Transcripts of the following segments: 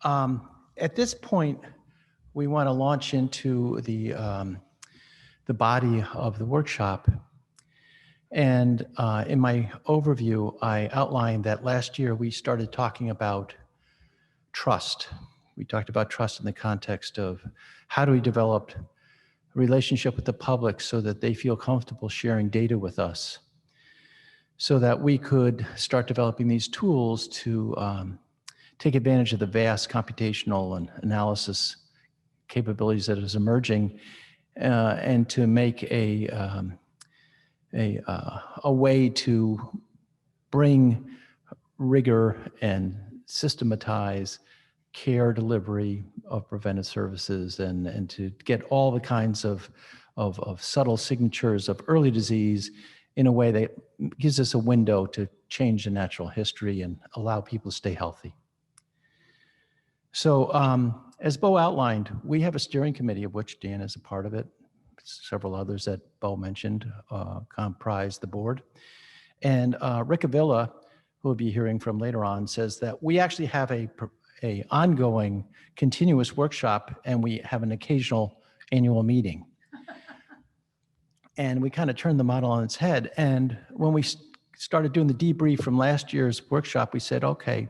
At this point, we want to launch into the body of the workshop. And in my overview, I outlined that last year we started talking about trust. We talked about trust in the context of how do we develop a relationship with the public so that they feel comfortable sharing data with us, so that we could start developing these tools to take advantage of the vast computational and analysis capabilities that is emerging, and to make a way to bring rigor and systematize care delivery of preventive services, and to get all the kinds of subtle signatures of early disease in a way that gives us a window to change the natural history and allow people to stay healthy. So as Bo outlined, we have a steering committee of which Dan is a part of it. Several others that Bo mentioned comprise the board. And Rick Avila, who we'll be hearing from later on, says that we actually have a ongoing continuous workshop, and we have an occasional annual meeting. And we kind of turned the model on its head. And when we started doing the debrief from last year's workshop, we said, okay,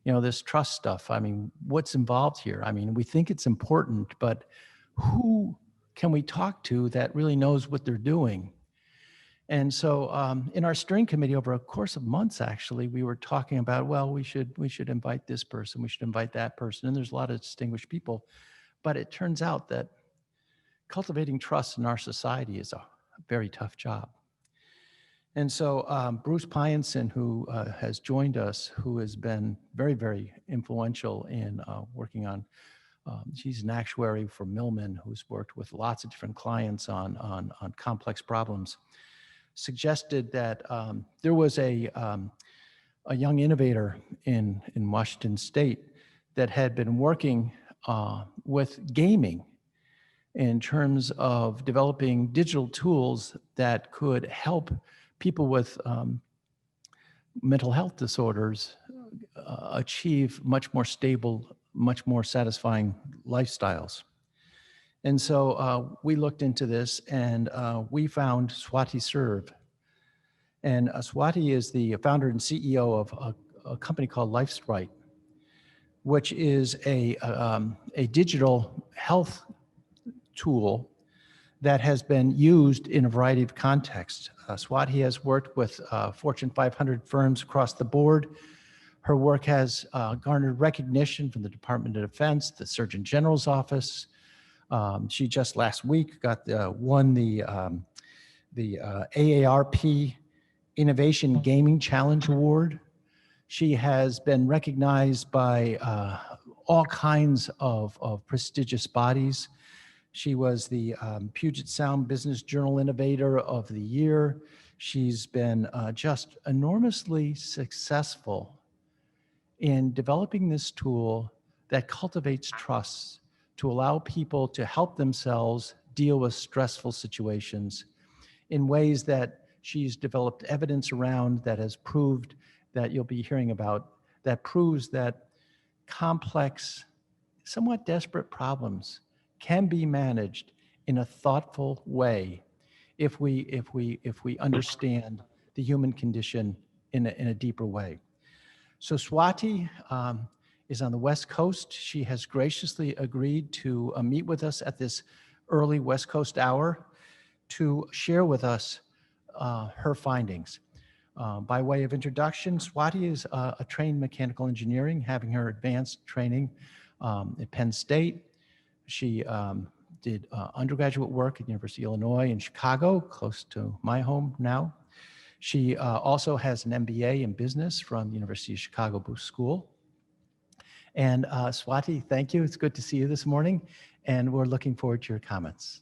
you know, this trust stuff, I mean, what's involved here? I mean, we think it's important, but who can we talk to that really knows what they're doing? And so in our steering committee over a course of months, actually, we were talking about, well, we should invite this person, we should invite that person. And there's a lot of distinguished people, but it turns out that cultivating trust in our society is a very tough job. And so Bruce Pyenson, who has joined us, who has been very, very influential in working on, she's an actuary for Millman, who's worked with lots of different clients on complex problems, suggested that there was a young innovator in Washington State that had been working with gaming in terms of developing digital tools that could help people with mental health disorders achieve much more stable, much more satisfying lifestyles. And so we looked into this, and we found Swatee Surve. And Swatee is the founder and CEO of a company called Lightsprite, which is a digital health tool that has been used in a variety of contexts. Swatee has worked with Fortune 500 firms across the board. Her work has garnered recognition from the Department of Defense, the Surgeon General's office. She just last week won the AARP Innovation Gaming Challenge Award. She has been recognized by all kinds of prestigious bodies. She was the Puget Sound Business Journal Innovator of the Year. She's been just enormously successful in developing this tool that cultivates trust to allow people to help themselves deal with stressful situations in ways that she's developed evidence around, that has proved, that you'll be hearing about, that proves that complex, somewhat desperate problems can be managed in a thoughtful way if we understand the human condition in a deeper way. So Swatee is on the West Coast. She has graciously agreed to meet with us at this early West Coast hour to share with us her findings. By way of introduction, Swatee is a trained mechanical engineering, having her advanced training at Penn State. She did undergraduate work at the University of Illinois in Chicago, close to my home now. She also has an MBA in business from the University of Chicago Booth School. And Swatee, thank you. It's good to see you this morning, and we're looking forward to your comments.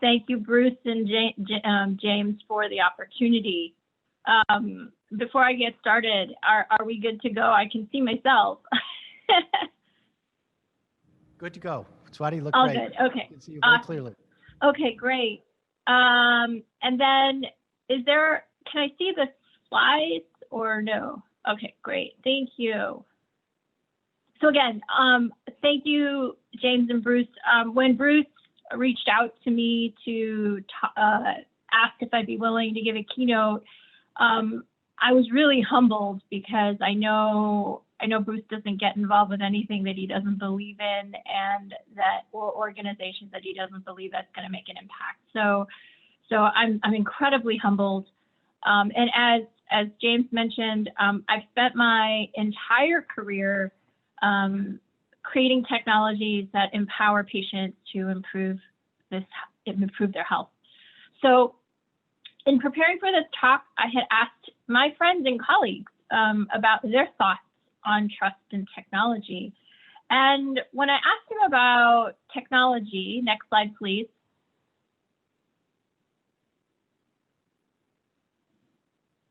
Thank you, Bruce and James, for the opportunity. Before I get started, are we good to go? I can see myself. Good to go. Swatee, look all great. Good. Okay. I can see you very clearly. Okay, great. And then can I see the slides or no? Okay, great. Thank you. So again, thank you, James and Bruce. When Bruce reached out to me to ask if I'd be willing to give a keynote, I was really humbled because I know Bruce doesn't get involved with anything that he doesn't believe in, and or organizations that he doesn't believe that's going to make an impact. So I'm incredibly humbled. And as James mentioned, I've spent my entire career creating technologies that empower patients to improve their health. So in preparing for this talk, I had asked my friends and colleagues about their thoughts on trust and technology. And when I asked them about technology, next slide, please.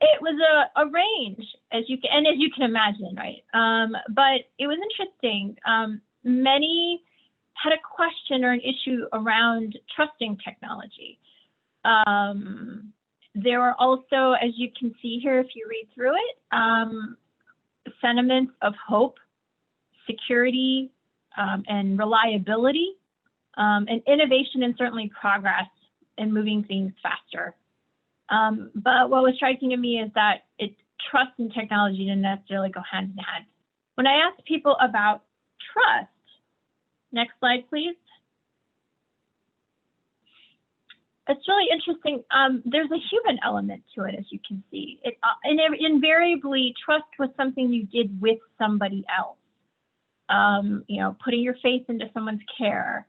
It was a range, as you can imagine, right? But it was interesting. Many had a question or an issue around trusting technology. There are also, as you can see here, if you read through it, sentiments of hope, security, and reliability, and innovation, and certainly progress in moving things faster. But what was striking to me is that trust and technology didn't necessarily go hand in hand. When I asked people about trust, next slide, please. It's really interesting. There's a human element to it, as you can see. Invariably, trust was something you did with somebody else. Putting your faith into someone's care.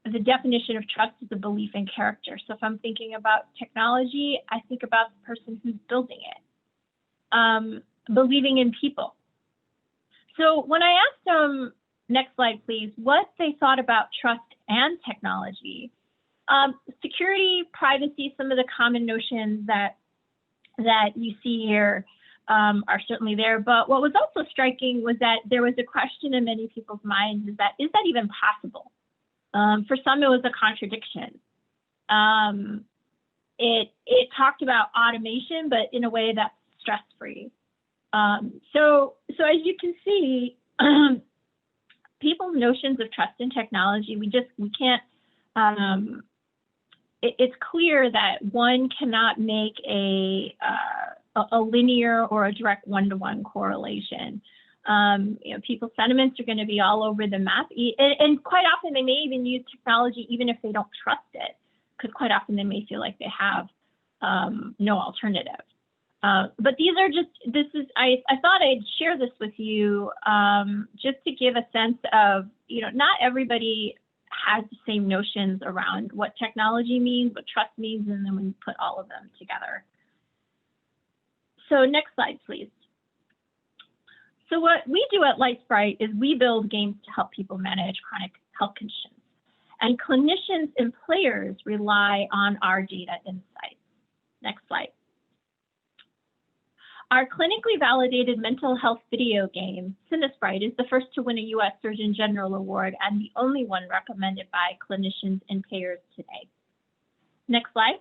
The definition of trust is a belief in character. So if I'm thinking about technology, I think about the person who's building it. Believing in people. So when I asked them, next slide, please, what they thought about trust and technology, security, privacy, some of the common notions that you see here are certainly there. But what was also striking was that there was a question in many people's minds: is that even possible? For some, it was a contradiction. It talked about automation, but in a way that's stress-free. So as you can see, people's notions of trust in technology, we can't. It's clear that one cannot make a linear or a direct one-to-one correlation. People's sentiments are going to be all over the map, and quite often they may even use technology even if they don't trust it, because quite often they may feel like they have no alternative. But I thought I'd share this with you just to give a sense of, not everybody has the same notions around what technology means, what trust means, and then when you put all of them together. So next slide, please. So what we do at Lightsprite is we build games to help people manage chronic health conditions. And clinicians and players rely on our data insights. Next slide. Our clinically validated mental health video game, Litesprite, is the first to win a U.S. Surgeon General Award and the only one recommended by clinicians and payers today. Next slide.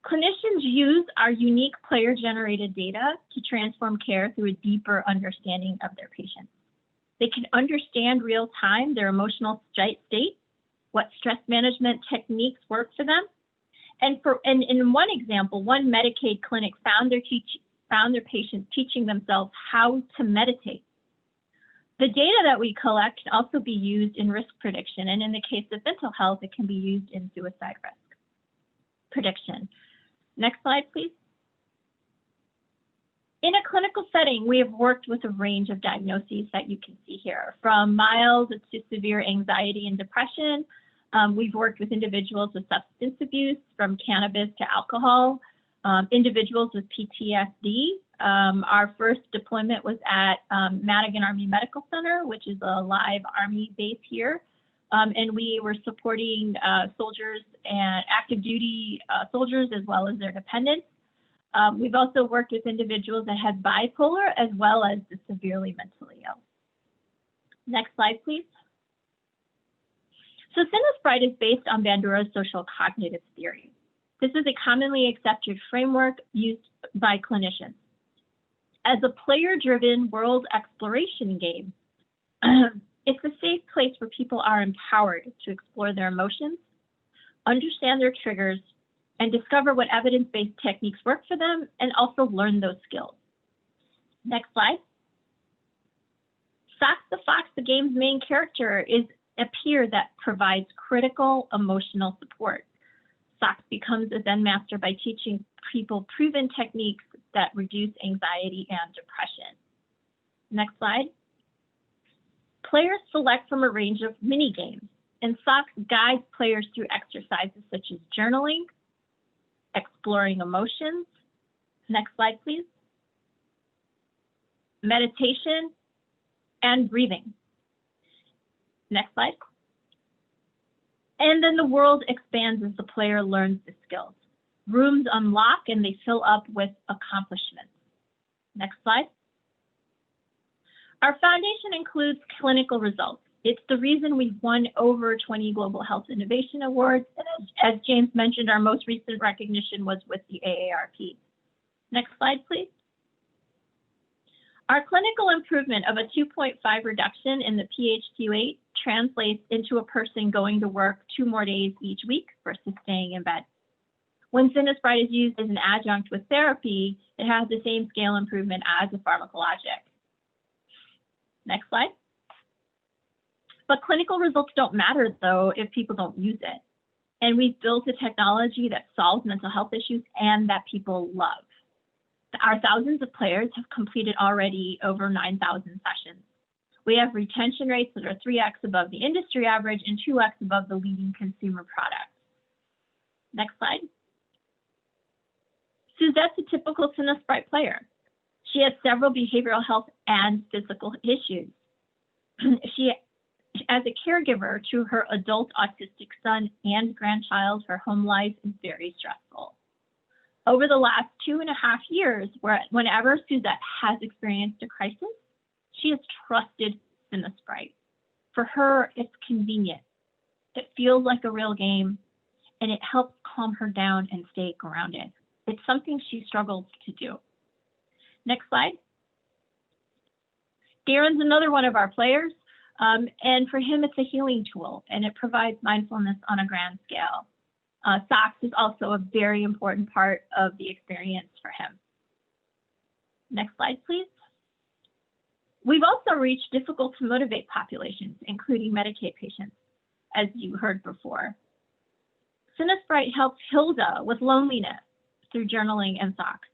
Clinicians use our unique player-generated data to transform care through a deeper understanding of their patients. They can understand real-time their emotional state, what stress management techniques work for them. And in one example, one Medicaid clinic found their patients teaching themselves how to meditate. The data that we collect can also be used in risk prediction, and in the case of mental health, it can be used in suicide risk prediction. Next slide, please. In a clinical setting, we have worked with a range of diagnoses that you can see here, from mild to severe anxiety and depression. We've worked with individuals with substance abuse, from cannabis to alcohol, individuals with PTSD. Our first deployment was at Madigan Army Medical Center, which is a live Army base here. And we were supporting soldiers and active duty soldiers as well as their dependents. We've also worked with individuals that had bipolar as well as the severely mentally ill. Next slide, please. So Litesprite is based on Bandura's social cognitive theory. This is a commonly accepted framework used by clinicians. As a player-driven world exploration game, it's a safe place where people are empowered to explore their emotions, understand their triggers, and discover what evidence-based techniques work for them, and also learn those skills. Next slide. Sox the Fox, the game's main character, is a peer that provides critical emotional support. Sox becomes a Zen master by teaching people proven techniques that reduce anxiety and depression. Next slide. Players select from a range of mini games, and Sox guides players through exercises such as journaling, exploring emotions. Next slide, please. Meditation and breathing. Next slide. And then the world expands as the player learns the skills. Rooms unlock and they fill up with accomplishments. Next slide. Our foundation includes clinical results. It's the reason we've won over 20 Global Health Innovation Awards. And as James mentioned, our most recent recognition was with the AARP. Next slide, please. Our clinical improvement of a 2.5 reduction in the PHQ-8 translates into a person going to work 2 more days each week versus staying in bed. When Lightsprite is used as an adjunct with therapy, it has the same scale improvement as a pharmacologic. Next slide. But clinical results don't matter, though, if people don't use it. And we've built a technology that solves mental health issues and that people love. Our thousands of players have completed already over 9,000 sessions. We have retention rates that are 3x above the industry average and 2x above the leading consumer products. Next slide. Suzette's a typical Lightsprite player. She has several behavioral health and physical issues. She, as a caregiver to her adult autistic son and grandchild, her home life is very stressful. Over the last 2.5 years, whenever Suzette has experienced a crisis, she has trusted Lightsprite. For her, it's convenient. It feels like a real game, and it helps calm her down and stay grounded. It's something she struggles to do. Next slide. Darren's another one of our players, and for him, it's a healing tool, and it provides mindfulness on a grand scale. Sox is also a very important part of the experience for him. Next slide, please. We've also reached difficult to motivate populations, including Medicaid patients, as you heard before. Lightsprite helps Hilda with loneliness through journaling and Sox.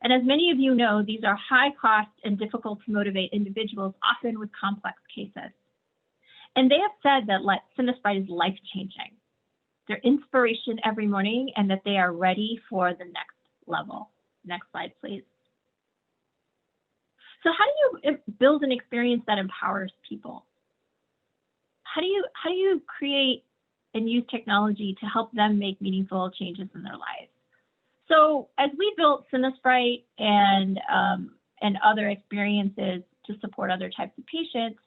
And as many of you know, these are high cost and difficult to motivate individuals, often with complex cases. And they have said that Lightsprite is life-changing. Their inspiration every morning and that they are ready for the next level. Next slide, please. So how do you build an experience that empowers people? How do you create and use technology to help them make meaningful changes in their lives? So as we built Lightsprite and other experiences to support other types of patients,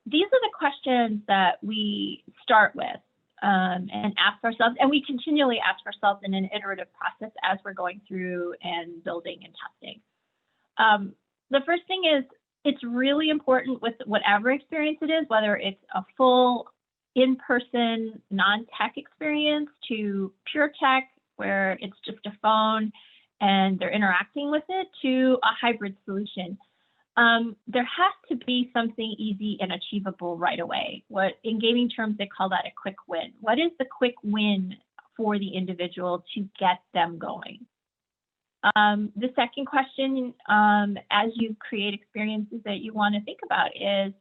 these are the questions that we start with and ask ourselves, and we continually ask ourselves in an iterative process as we're going through and building and testing. The first thing is, it's really important with whatever experience it is, whether it's a full in-person non-tech experience to pure tech, where it's just a phone and they're interacting with it, to a hybrid solution. There has to be something easy and achievable right away. What in gaming terms, they call that a quick win. What is the quick win for the individual to get them going? The second question, as you create experiences that you want to think about, is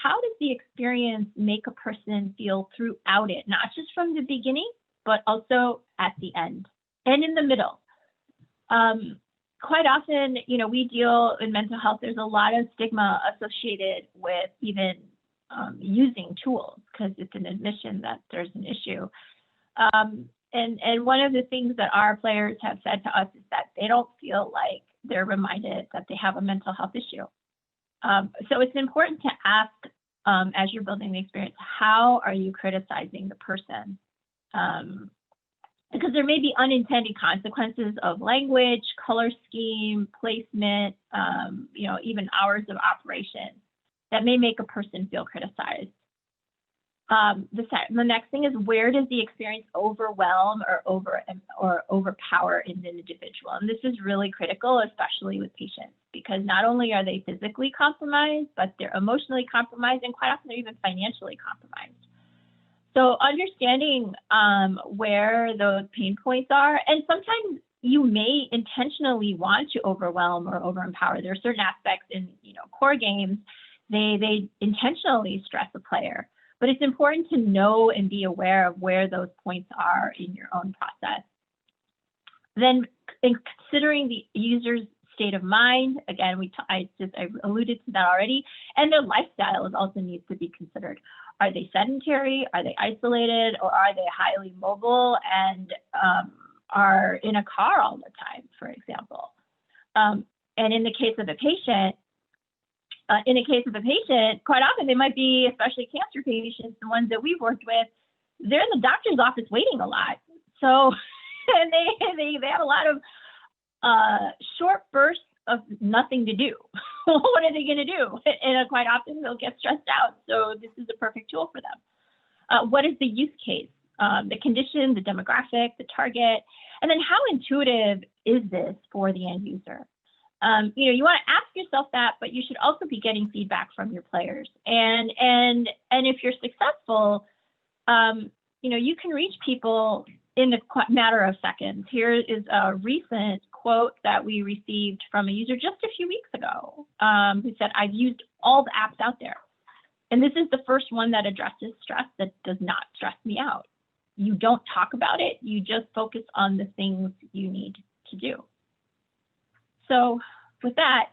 how does the experience make a person feel throughout it, not just from the beginning, but also at the end and in the middle. Quite often, we deal in mental health, there's a lot of stigma associated with even using tools because it's an admission that there's an issue. And one of the things that our players have said to us is that they don't feel like they're reminded that they have a mental health issue. So it's important to ask, as you're building the experience, how are you criticizing the person? because there may be unintended consequences of language, color scheme, placement, even hours of operation that may make a person feel criticized. The next thing is, where does the experience overwhelm or overpower an individual? And this is really critical, especially with patients, because not only are they physically compromised, but they're emotionally compromised, and quite often they're even financially compromised. So understanding where those pain points are, and sometimes you may intentionally want to overwhelm or overempower. There are certain aspects in core games, they intentionally stress a player. But it's important to know and be aware of where those points are in your own process. Then, in considering the user's state of mind, again, I alluded to that already, and their lifestyle also needs to be considered. Are they sedentary? Are they isolated? Or are they highly mobile and are in a car all the time, for example? And in the case of a patient, quite often they might be, especially cancer patients, the ones that we've worked with, they're in the doctor's office waiting a lot. So, and they have a lot of short bursts of nothing to do. What are they going to do? And quite often they'll get stressed out. So this is a perfect tool for them. What is the use case? The condition, the demographic, the target, and then how intuitive is this for the end user? You want to ask yourself that, but you should also be getting feedback from your players. And if you're successful, you can reach people in the matter of seconds. Here is a recent quote that we received from a user just a few weeks ago, who said, "I've used all the apps out there, and this is the first one that addresses stress that does not stress me out. You don't talk about it, you just focus on the things you need to do." So with that,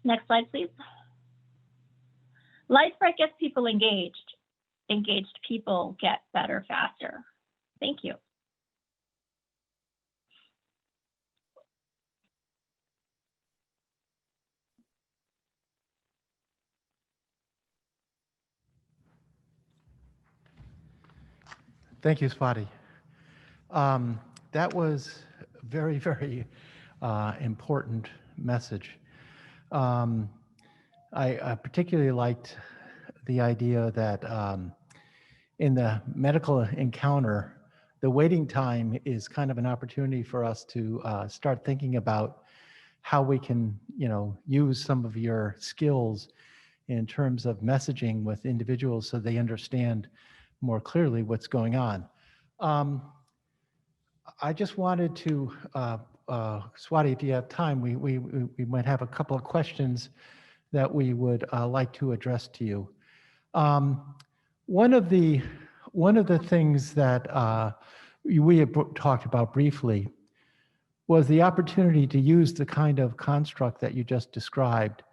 next slide, please. Lightsprite gets people engaged. Engaged people get better faster. Thank you. Thank you, Swatee. That was a very, very important message. I particularly liked the idea that in the medical encounter, the waiting time is kind of an opportunity for us to start thinking about how we can, use some of your skills in terms of messaging with individuals so they understand more clearly what's going on. I just wanted to, Swatee, if you have time, we might have a couple of questions that we would like to address to you. One of the things that we have talked about briefly was the opportunity to use the kind of construct that you just described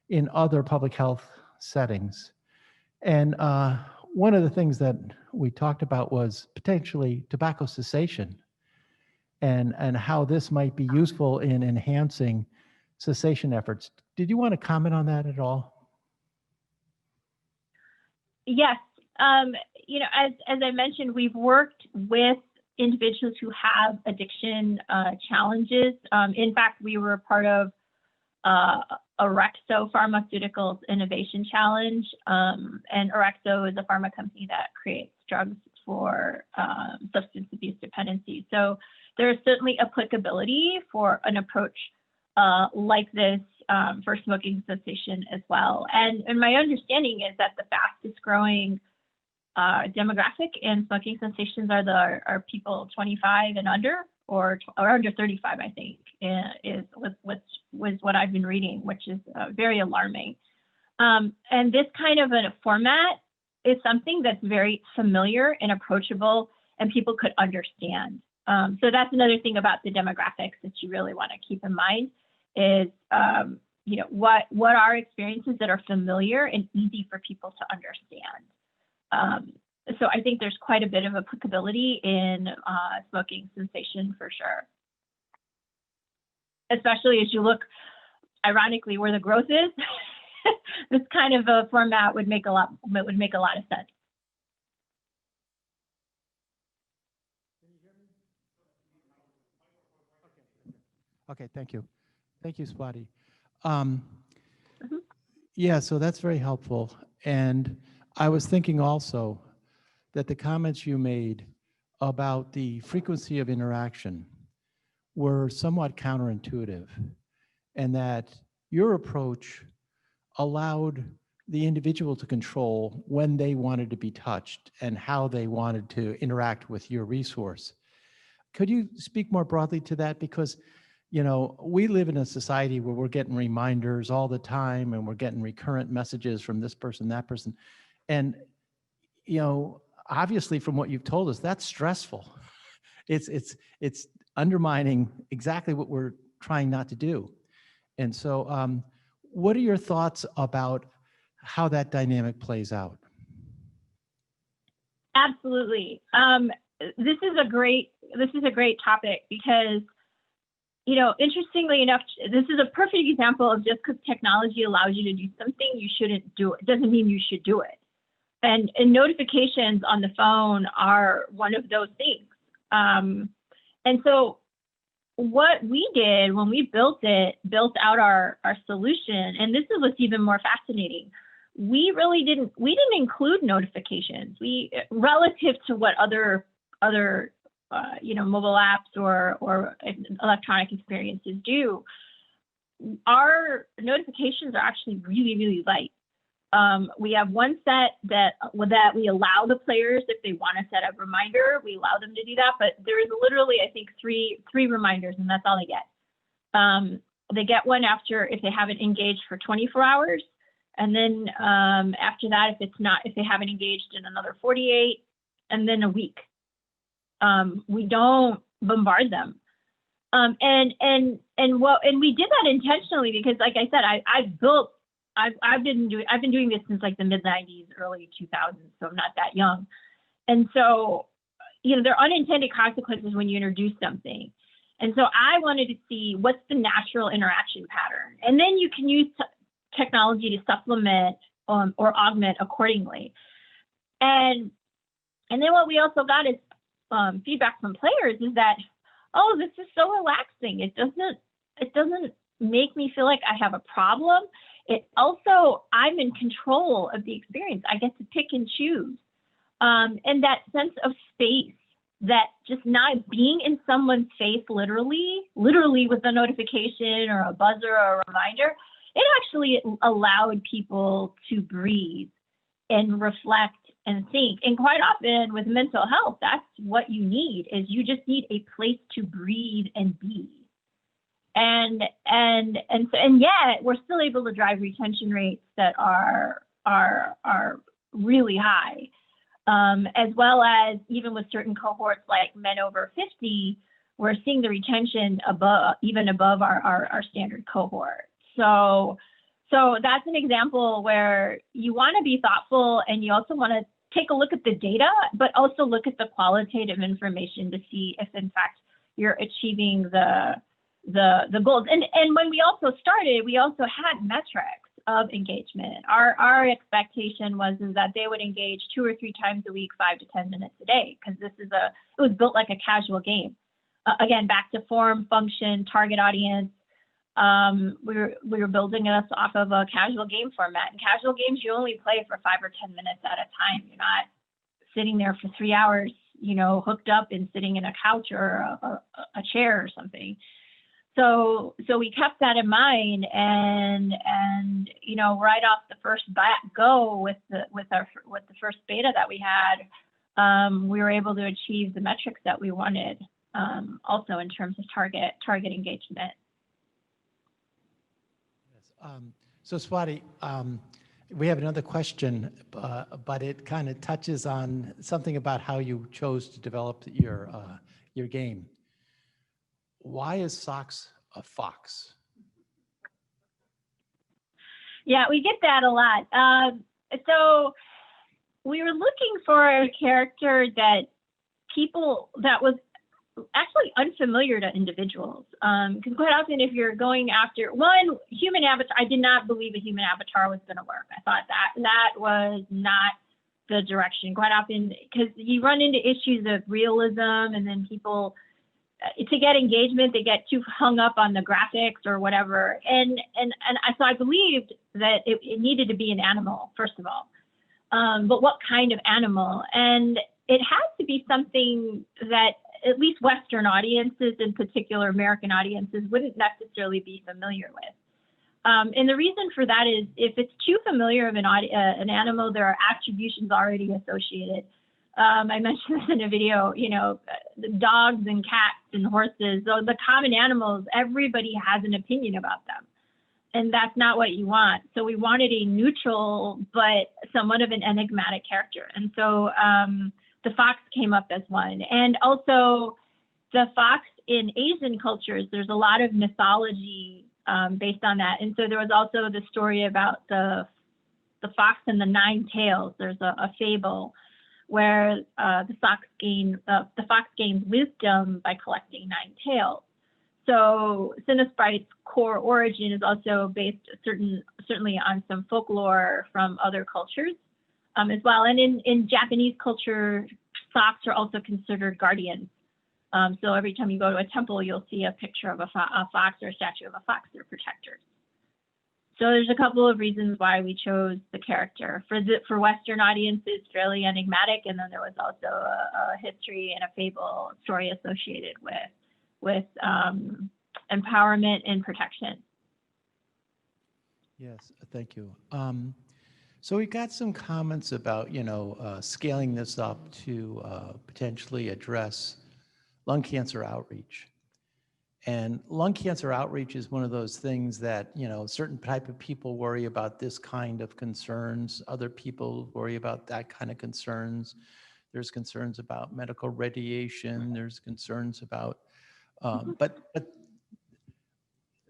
in other public health settings. And one of the things that we talked about was potentially tobacco cessation and how this might be useful in enhancing cessation efforts. Did you want to comment on that at all? Yes. As I mentioned, we've worked with individuals who have addiction challenges. In fact, we were part of Orexo Pharmaceuticals Innovation Challenge, and Orexo is a pharma company that creates drugs for substance abuse dependency. So there is certainly applicability for an approach like this for smoking cessation as well. And my understanding is that the fastest growing demographic in smoking cessations are people 25 and under, or under 35, I think, was what I've been reading, which is very alarming. And this kind of a format is something that's very familiar and approachable, and people could understand. So that's another thing about the demographics that you really want to keep in mind is, what are experiences that are familiar and easy for people to understand. So I think there's quite a bit of applicability in smoking cessation for sure. Especially as you look, ironically, where the growth is, this kind of a format would make a lot of sense. Okay, thank you. Thank you, Swatee. Um, Mhm. yeah, so that's very helpful. And I was thinking also that the comments you made about the frequency of interaction were somewhat counterintuitive, and that your approach allowed the individual to control when they wanted to be touched and how they wanted to interact with your resource. Could you speak more broadly to that? Because, you know, we live in a society where we're getting reminders all the time and we're getting recurrent messages from this person, that person. And, you know, obviously from what you've told us, that's stressful. It's undermining exactly what we're trying not to do. And so, what are your thoughts about how that dynamic plays out? Absolutely. This is a great topic because, you know, interestingly enough, this is a perfect example of just because technology allows you to do something, you shouldn't do it. It doesn't mean you should do it. And notifications on the phone are one of those things. And so what we did when we built out our solution, and this is what's even more fascinating, we didn't include notifications. We, relative to what other you know, mobile apps or electronic experiences do, our notifications are actually really, really light. We have one set that we allow the players, if they want to set a reminder, we allow them to do that. But there is literally, I think, three reminders, and that's all they get. They get one if they haven't engaged for 24 hours, and then after that, if they haven't engaged in another 48, and then a week. We don't bombard them. And we did that intentionally because, like I said, I've been doing this since like the mid 90s, early 2000s, so I'm not that young. And so, you know, there are unintended consequences when you introduce something. And so I wanted to see what's the natural interaction pattern. And then you can use technology to supplement or augment accordingly. And then what we also got is feedback from players is that, oh, this is so relaxing. It doesn't make me feel like I have a problem. It also, I'm in control of the experience. I get to pick and choose. And that sense of space, that just not being in someone's face literally with a notification or a buzzer or a reminder, it actually allowed people to breathe and reflect and think. And quite often with mental health, that's what you need, is you just need a place to breathe and be. And yet we're still able to drive retention rates that are really high, as well as even with certain cohorts like men over 50, we're seeing the retention even above our standard cohort. So that's an example where you want to be thoughtful, and you also want to take a look at the data, but also look at the qualitative information to see if in fact you're achieving the goals. And when we also started, we also had metrics of engagement. Our expectation was that they would engage 2 or 3 times a week, 5 to 10 minutes a day, because it was built like a casual game. Again, back to form, function, target audience. We were building us off of a casual game format. In casual games, you only play for 5 or 10 minutes at a time. You're not sitting there for 3 hours, you know, hooked up and sitting in a couch or a chair or something. So we kept that in mind, and you know, right off the first go with the first beta that we had, we were able to achieve the metrics that we wanted, also in terms of target engagement. So Swatee, we have another question, but it kind of touches on something about how you chose to develop your game. Why is Socks a fox? Yeah, we get that a lot. So we were looking for a character that was actually unfamiliar to individuals. Because quite often, if you're going after one human avatar, I did not believe a human avatar was going to work. I thought that was not the direction. Quite often, because you run into issues of realism, and then people to get engagement, they get too hung up on the graphics or whatever. So I believed that it needed to be an animal, first of all. But what kind of animal? And it has to be something that at least Western audiences, in particular American audiences, wouldn't necessarily be familiar with. And the reason for that is if it's too familiar of an animal, there are attributions already associated. I mentioned this in a video, dogs and cats and horses, so the common animals, everybody has an opinion about them. And that's not what you want. So we wanted a neutral, but somewhat of an enigmatic character. And so the fox came up as one. And also the fox in Asian cultures, there's a lot of mythology based on that. And so there was also the story about the fox and the 9 tails. There's a fable where the fox gains wisdom by collecting 9 tails. So Litesprite's core origin is also based certainly on some folklore from other cultures as well. And in Japanese culture, fox are also considered guardians. So every time you go to a temple, you'll see a picture of a fox or a statue of a fox. They're protectors. So there's a couple of reasons why we chose the character. For Western audiences, fairly enigmatic, and then there was also a history and a fable story associated with empowerment and protection. Yes, thank you. So we got some comments about, scaling this up to potentially address lung cancer outreach. And lung cancer outreach is one of those things that, certain type of people worry about this kind of concerns. Other people worry about that kind of concerns. There's concerns about medical radiation. There's concerns about, but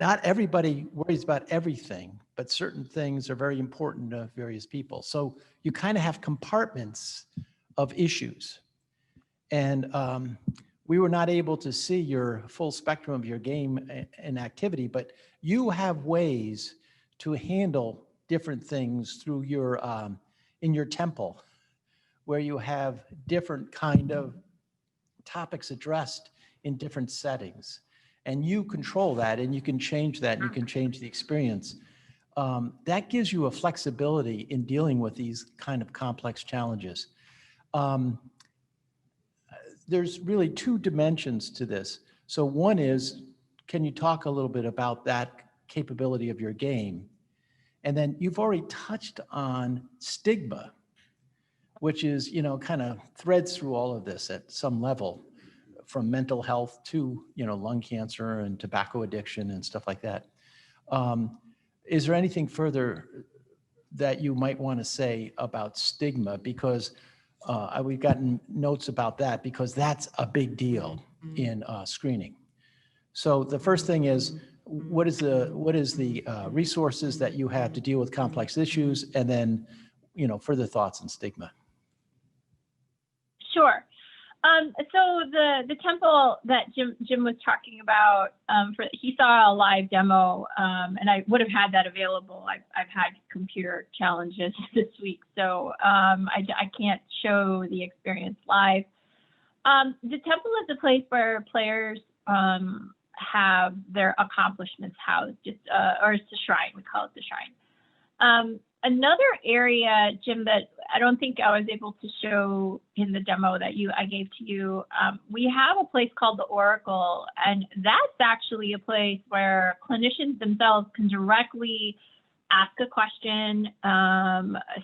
not everybody worries about everything, but certain things are very important to various people. So you kind of have compartments of issues. And we were not able to see your full spectrum of your game and activity, but you have ways to handle different things through your, in your temple, where you have different kind of topics addressed in different settings. And you control that, and you can change that, and you can change the experience. That gives you a flexibility in dealing with these kind of complex challenges. There's really 2 dimensions to this. So one is, can you talk a little bit about that capability of your game? And then you've already touched on stigma, which is, kind of threads through all of this at some level, from mental health to, lung cancer and tobacco addiction and stuff like that. Is there anything further that you might want to say about stigma? Because we've gotten notes about that, because that's a big deal in screening. So the first thing is, what is the resources that you have to deal with complex issues, and then, further thoughts on stigma. Sure. So the temple that Jim was talking about, he saw a live demo, and I would have had that available. I've had computer challenges this week, so I can't show the experience live. The temple is a place where players have their accomplishments housed, or it's a shrine. We call it the shrine. Another area, Jim, that I don't think I was able to show in the demo that I gave to you, we have a place called the Oracle, and that's actually a place where clinicians themselves can directly ask a question,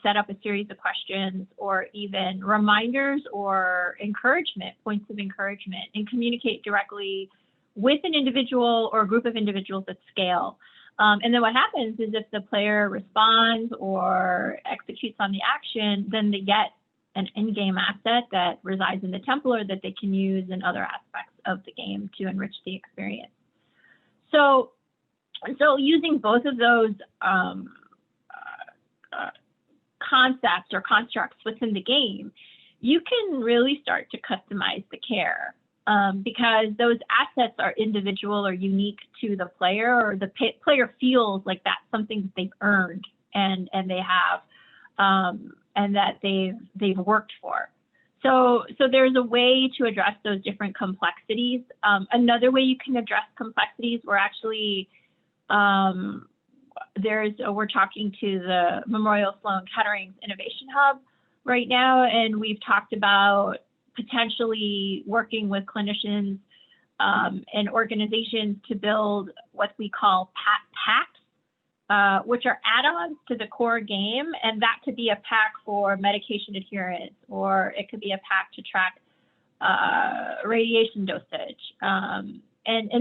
set up a series of questions, or even reminders or encouragement, points of encouragement, and communicate directly with an individual or a group of individuals at scale. And then what happens is if the player responds or executes on the action, then they get an in-game asset that resides in the temple or that they can use in other aspects of the game to enrich the experience. So using both of those concepts or constructs within the game, you can really start to customize the care. Because those assets are individual or unique to the player, or the player feels like that's something that they've earned and they have, and that they've worked for. So there's a way to address those different complexities. Another way you can address complexities, we're actually, we're talking to the Memorial Sloan Kettering's Innovation Hub right now, and we've talked about potentially working with clinicians and organizations to build what we call packs, which are add-ons to the core game, and that could be a pack for medication adherence, or it could be a pack to track radiation dosage, and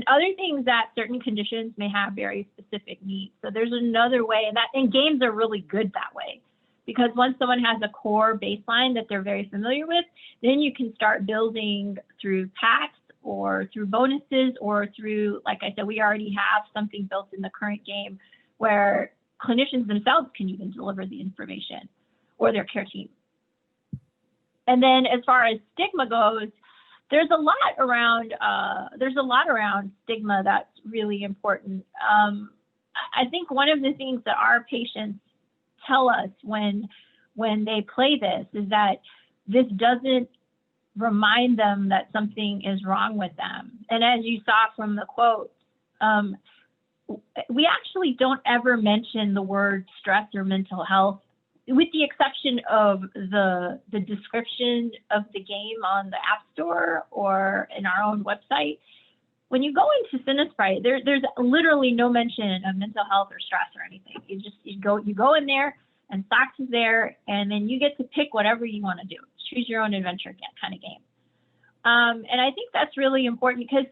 other things that certain conditions may have very specific needs. So there's another way, and games are really good that way, because once someone has a core baseline that they're very familiar with, then you can start building through packs or through bonuses or through, like I said, we already have something built in the current game where clinicians themselves can even deliver the information, or their care team. And then as far as stigma goes, there's a lot around stigma that's really important. I think one of the things that our patients tell us when they play this is that this doesn't remind them that something is wrong with them. And as you saw from the quote, we actually don't ever mention the word stress or mental health, with the exception of the description of the game on the App Store or in our own website. When you go into Lightsprite, there's literally no mention of mental health or stress or anything. You go in there, and Stocks is there, and then you get to pick whatever you want to do. Choose your own adventure kind of game. And I think that's really important, because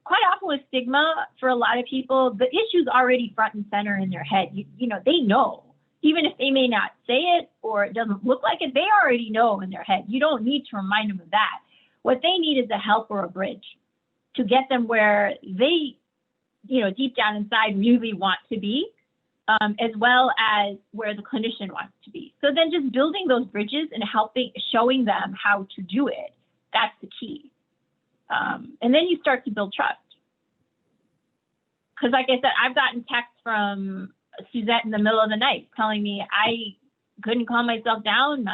quite often with stigma, for a lot of people, the issue's already front and center in their head. You know, they know. Even if they may not say it or it doesn't look like it, they already know in their head. You don't need to remind them of that. What they need is a help or a bridge to get them where they, deep down inside really want to be, as well as where the clinician wants to be. So then just building those bridges and showing them how to do it, that's the key. And then you start to build trust. Because like I said, I've gotten texts from Suzette in the middle of the night telling me I couldn't calm myself down.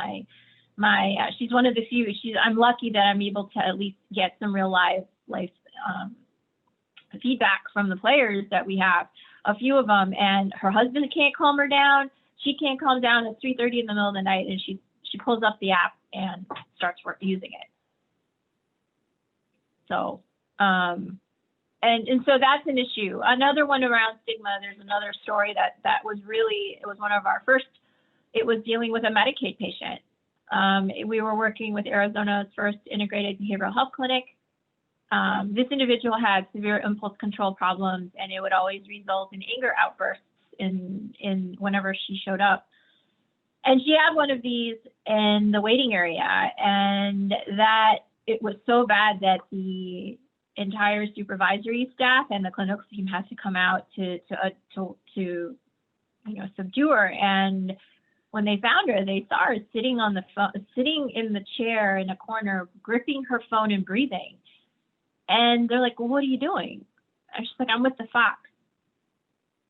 She's one of the few. I'm lucky that I'm able to at least get some real life feedback from the players that we have, a few of them, and her husband can't calm her down. She can't calm down at 3:30 in the middle of the night, and she pulls up the app and starts using it. So, and so that's an issue. Another one around stigma, there's another story that was really, it was one of our first, it was dealing with a Medicaid patient. We were working with Arizona's first integrated behavioral health clinic. This individual had severe impulse control problems, and it would always result in anger outbursts in whenever she showed up. And she had one of these in the waiting area, and that it was so bad that the entire supervisory staff and the clinical team had to come out to subdue her. And when they found her, they saw her sitting on the phone, sitting in the chair in a corner, gripping her phone and breathing. And they're like, "Well, what are you doing?" And she's like, "I'm with the fox."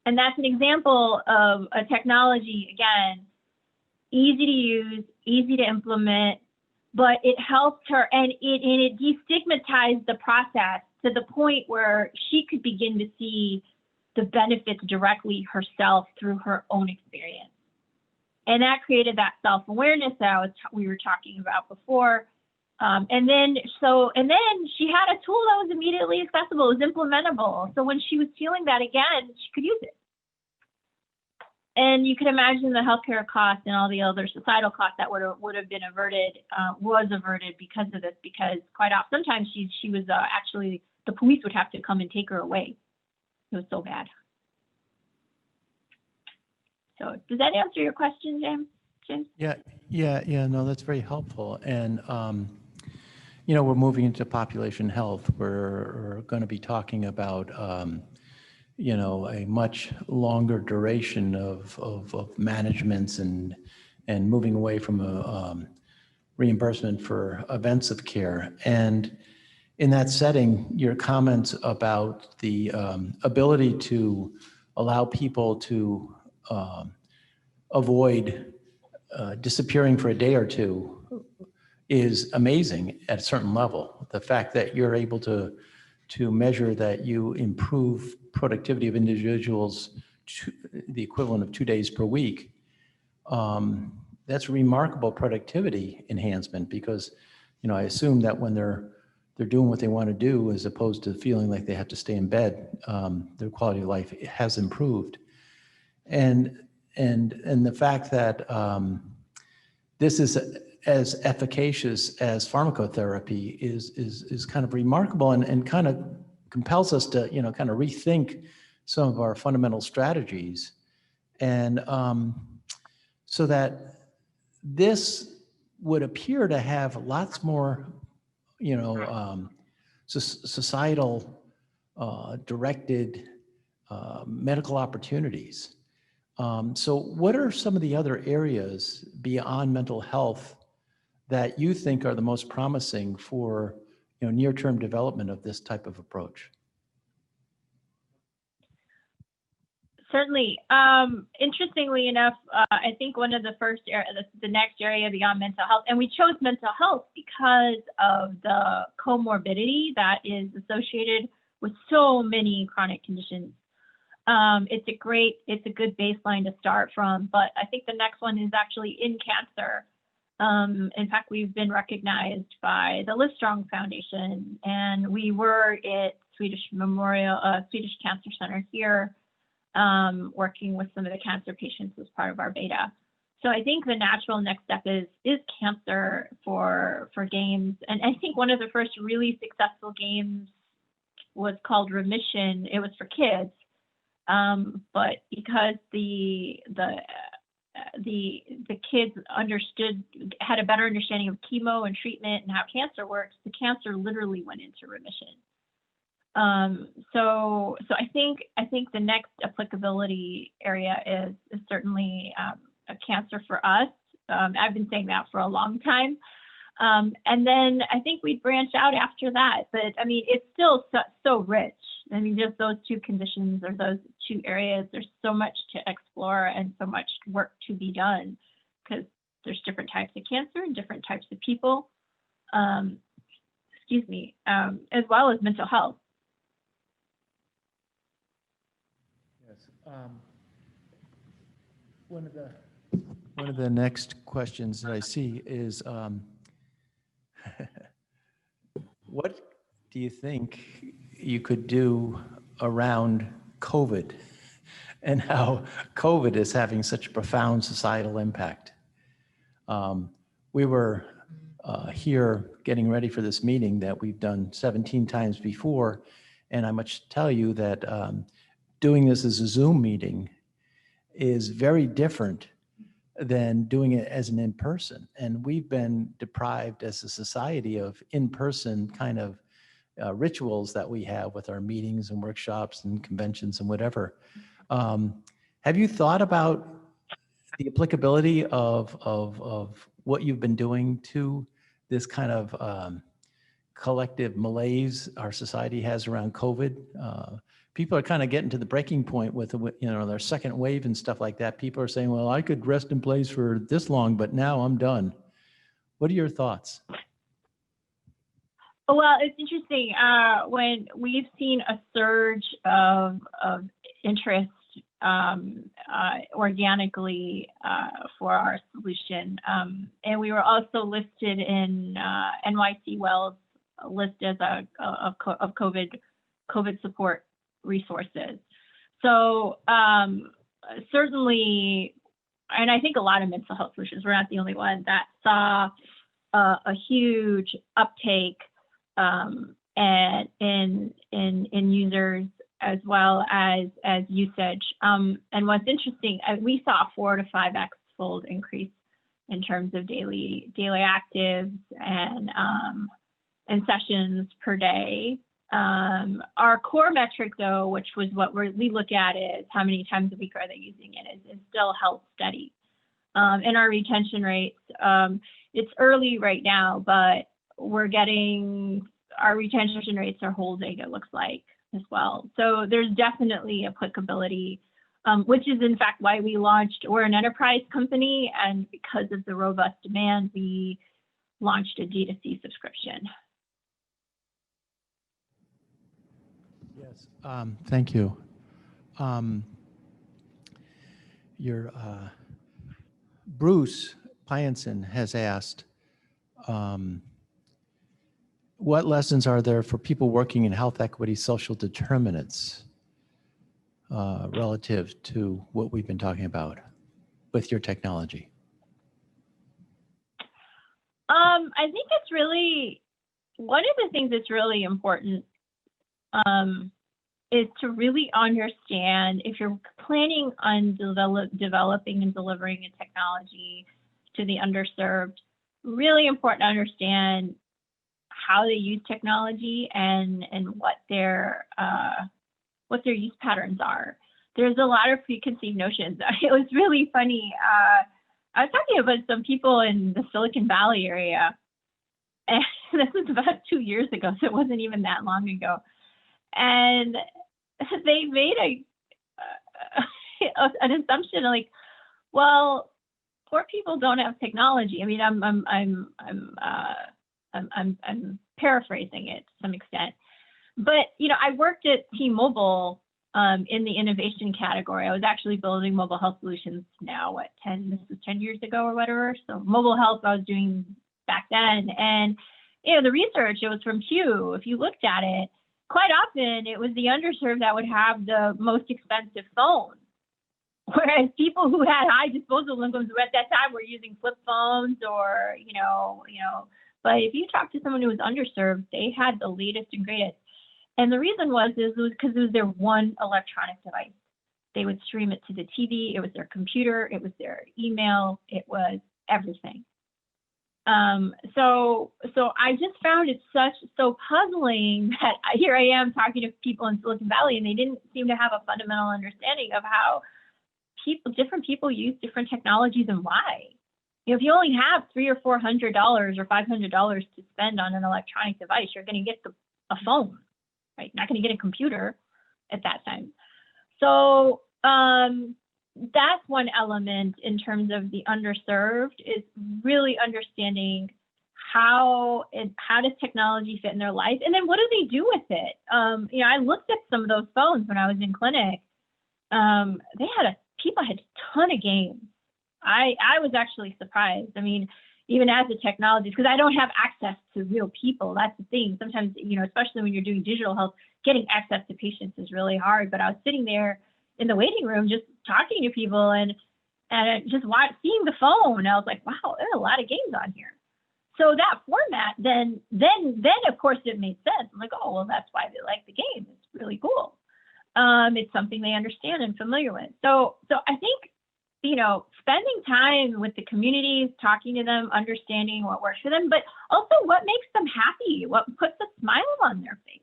And that's an example of a technology, again, easy to use, easy to implement, but it helped her, and it destigmatized the process to the point where she could begin to see the benefits directly herself through her own experience. And that created that self-awareness that we were talking about before. And then she had a tool that was immediately accessible, it was implementable. So when she was feeling that again, she could use it. And you can imagine the healthcare costs and all the other societal costs that would have been averted, was averted because of this, because quite often, sometimes she was actually, the police would have to come and take her away. It was so bad. So does that answer your question, James? Yeah, no, that's very helpful. And, we're moving into population health. We're going to be talking about, a much longer duration of managements and moving away from a reimbursement for events of care. And in that setting, your comments about the ability to allow people to avoid disappearing for a day or two, is amazing at a certain level. The fact that you're able to measure that you improve productivity of individuals to the equivalent of 2 days per week, that's remarkable productivity enhancement, because, you know, I assume that when they're doing what they want to do, as opposed to feeling like they have to stay in bed, their quality of life has improved. And the fact that this is as efficacious as pharmacotherapy is kind of remarkable, and kind of compels us to, you know, kind of rethink some of our fundamental strategies. And so that this would appear to have lots more, you know, societal directed medical opportunities. So what are some of the other areas beyond mental health that you think are the most promising for, you know, near-term development of this type of approach? Certainly. Interestingly enough, I think one of the the next area beyond mental health, and we chose mental health because of the comorbidity that is associated with so many chronic conditions. It's a good baseline to start from, but I think the next one is actually in cancer. In fact, we've been recognized by the Livestrong Foundation, and we were at Swedish Cancer Center here, working with some of the cancer patients as part of our beta. So I think the natural next step is cancer for games. And I think one of the first really successful games was called Remission. It was for kids, but because the kids had a better understanding of chemo and treatment and how cancer works, the cancer literally went into remission. So I think the next applicability area is certainly a cancer for us. I've been saying that for a long time. And then I think we'd branch out after that, but I mean, it's still so rich. I mean, just those two conditions or those two areas, there's so much to explore and so much work to be done, because there's different types of cancer and different types of people, as well as mental health. One of the next questions that I see is, what do you think you could do around COVID, and how COVID is having such a profound societal impact? We were here getting ready for this meeting that we've done 17 times before, and I must tell you that doing this as a Zoom meeting is very different than doing it as an in-person. And we've been deprived as a society of in-person kind of rituals that we have with our meetings and workshops and conventions and whatever. Have you thought about the applicability of what you've been doing to this kind of collective malaise our society has around COVID? People are kind of getting to the breaking point with, you know, their second wave and stuff like that. People are saying, well, I could rest in place for this long, but now I'm done. What are your thoughts? Well, it's interesting. When we've seen a surge of interest organically for our solution, and we were also listed in NYC Wells list as of COVID support resources. So certainly, and I think a lot of mental health solutions, we're not the only one that saw a huge uptake and in users as well as usage. And what's interesting, we saw a 4 to 5x fold increase in terms of daily actives and sessions per day. Our core metric, though, which was what we look at, is how many times a week are they using it, is still held steady. And our retention rates, it's early right now, but we're getting, our retention rates are holding, it looks like, as well. So there's definitely applicability, which is in fact why we launched. We're an enterprise company, and because of the robust demand, we launched a D2C subscription. Yes, thank you. Bruce Pyanson has asked, what lessons are there for people working in health equity social determinants relative to what we've been talking about with your technology? I think it's really, one of the things that's really important is to really understand, if you're planning on developing and delivering a technology to the underserved, really important to understand how they use technology and what their use patterns are. There's a lot of preconceived notions. It was really funny. I was talking about some people in the Silicon Valley area, and this was about 2 years ago, so it wasn't even that long ago. And they made an assumption like, well, poor people don't have technology. I mean, I'm paraphrasing it to some extent, but I worked at T-Mobile in the innovation category. I was actually building mobile health solutions now, this was 10 years ago or whatever. So mobile health I was doing back then. And, the research, it was from Pew. If you looked at it, quite often it was the underserved that would have the most expensive phone. Whereas people who had high disposable incomes at that time were using flip phones or, but if you talk to someone who was underserved, they had the latest and greatest. And the reason was because it was their one electronic device. They would stream it to the TV, it was their computer, it was their email, it was everything. So I just found it so puzzling that here I am talking to people in Silicon Valley, and they didn't seem to have a fundamental understanding of how different people use different technologies and why. If you only have $300 or $400 or $500 to spend on an electronic device, you're going to get a phone, right? Not going to get a computer at that time. So that's one element in terms of the underserved, is really understanding how does technology fit in their life, and then what do they do with it? I looked at some of those phones when I was in clinic. People had a ton of games. I was actually surprised. I mean, even as a technologist, because I don't have access to real people. That's the thing. Sometimes, especially when you're doing digital health, getting access to patients is really hard. But I was sitting there in the waiting room, just talking to people and just seeing the phone. I was like, wow, there's a lot of games on here. So that format, then of course it made sense. I'm like, oh, well, that's why they like the game. It's really cool. It's something they understand and familiar with. So I think, spending time with the communities, talking to them, understanding what works for them, but also what makes them happy, what puts a smile on their face.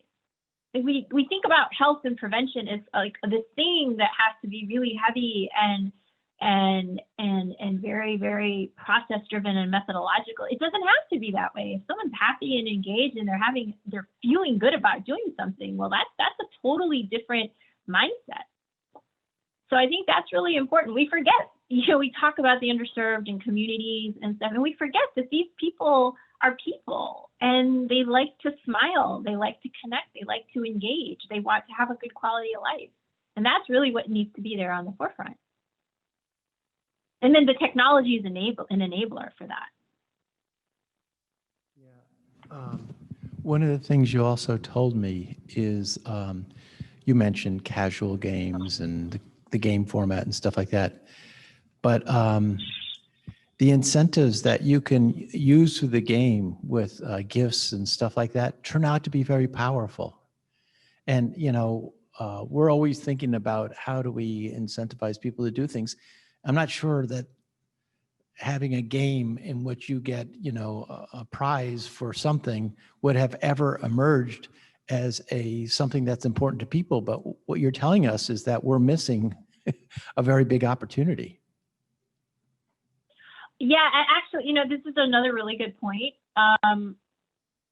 Like we think about health and prevention as like this thing that has to be really heavy and very, very process driven and methodological. It doesn't have to be that way. If someone's happy and engaged and they're feeling good about doing something, well, that's a totally different mindset. So I think that's really important. We forget, we talk about the underserved and communities and stuff, and we forget that these people are people and they like to smile, they like to connect, they like to engage, they want to have a good quality of life. And that's really what needs to be there on the forefront. And then the technology is an enabler for that. Yeah. One of the things you also told me is you mentioned casual games and the game format and stuff like that. But the incentives that you can use through the game with gifts and stuff like that turn out to be very powerful. And, we're always thinking about how do we incentivize people to do things. I'm not sure that having a game in which you get, a prize for something would have ever emerged as something that's important to people. But what you're telling us is that we're missing a very big opportunity. Yeah, actually, this is another really good point.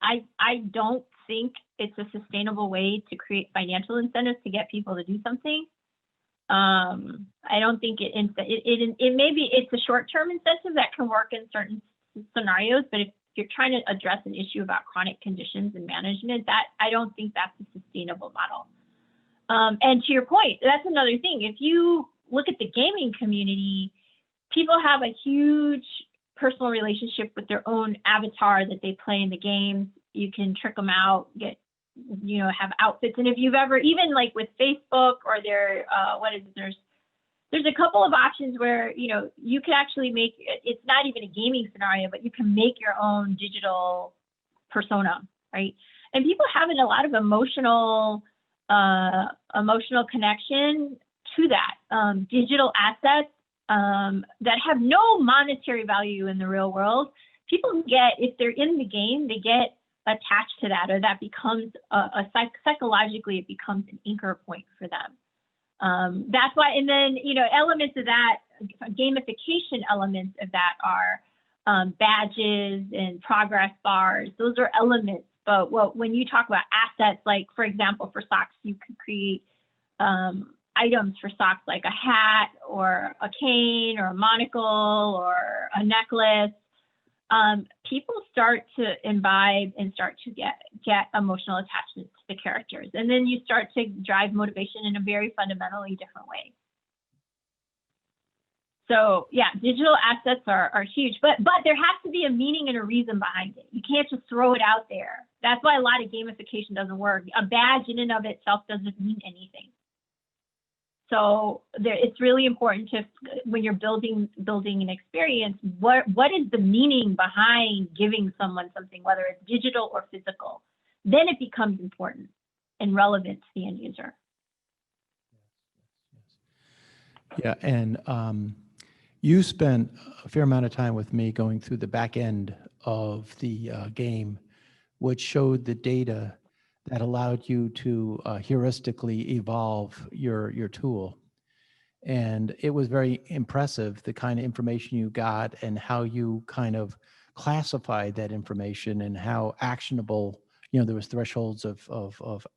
I don't think it's a sustainable way to create financial incentives to get people to do something. I don't think it maybe it's a short-term incentive that can work in certain scenarios, but you're trying to address an issue about chronic conditions and management, that I don't think that's a sustainable model. And to your point, that's another thing. If you look at the gaming community, people have a huge personal relationship with their own avatar that they play in the games. You can trick them out, get, you know, have outfits. And if you've ever, even like with Facebook or their, there's a couple of options where, you know, you can actually make, it's not even a gaming scenario, but you can make your own digital persona, right? And people having a lot of emotional connection to that. Digital assets that have no monetary value in the real world. People get, if they're in the game, they get attached to that, or that becomes psychologically, it becomes an anchor point for them. That's why, and then, you know, elements of that, gamification elements of that are badges and progress bars. Those are elements. But when you talk about assets, like, for example, for socks, you could create items for socks like a hat or a cane or a monocle or a necklace. People start to imbibe and start to get emotional attachment to the characters. And then you start to drive motivation in a very fundamentally different way. So yeah, digital assets are huge, but there has to be a meaning and a reason behind it. You can't just throw it out there. That's why a lot of gamification doesn't work. A badge in and of itself doesn't mean anything. So it's really important to, when you're building an experience, what is the meaning behind giving someone something, whether it's digital or physical? Then it becomes important and relevant to the end user. Yeah, and you spent a fair amount of time with me going through the back end of the game, which showed the data that allowed you to heuristically evolve your tool. And it was very impressive, the kind of information you got and how you kind of classified that information and how actionable, you know, there was thresholds of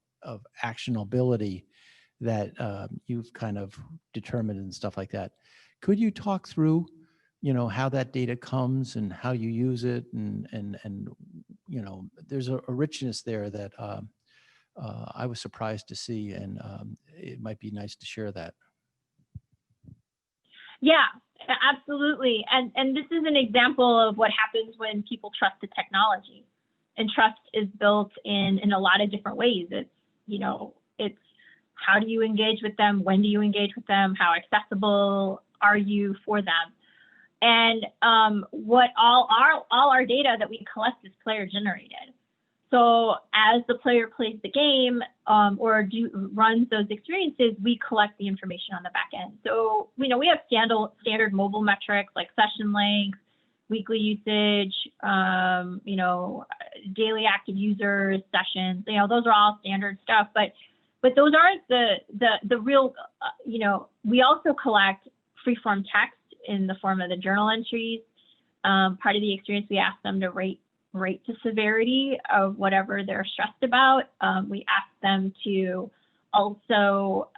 actionability that you've kind of determined and stuff like that. Could you talk through, you know, how that data comes and how you use it, and you know, there's a richness there that I was surprised to see, and it might be nice to share that. Yeah, absolutely. And this is an example of what happens when people trust the technology. And trust is built in a lot of different ways. It's, you know, it's how do you engage with them? When do you engage with them? How accessible are you for them? And what all our data that we collect is player generated. So as the player plays the game or runs those experiences, we collect the information on the back end. So, you know, we have standard mobile metrics like session length, weekly usage, you know, daily active users, sessions. You know, those are all standard stuff. But those aren't the real. You know, we also collect free-form text in the form of the journal entries. Part of the experience, we ask them to rate the severity of whatever they're stressed about. We ask them to also,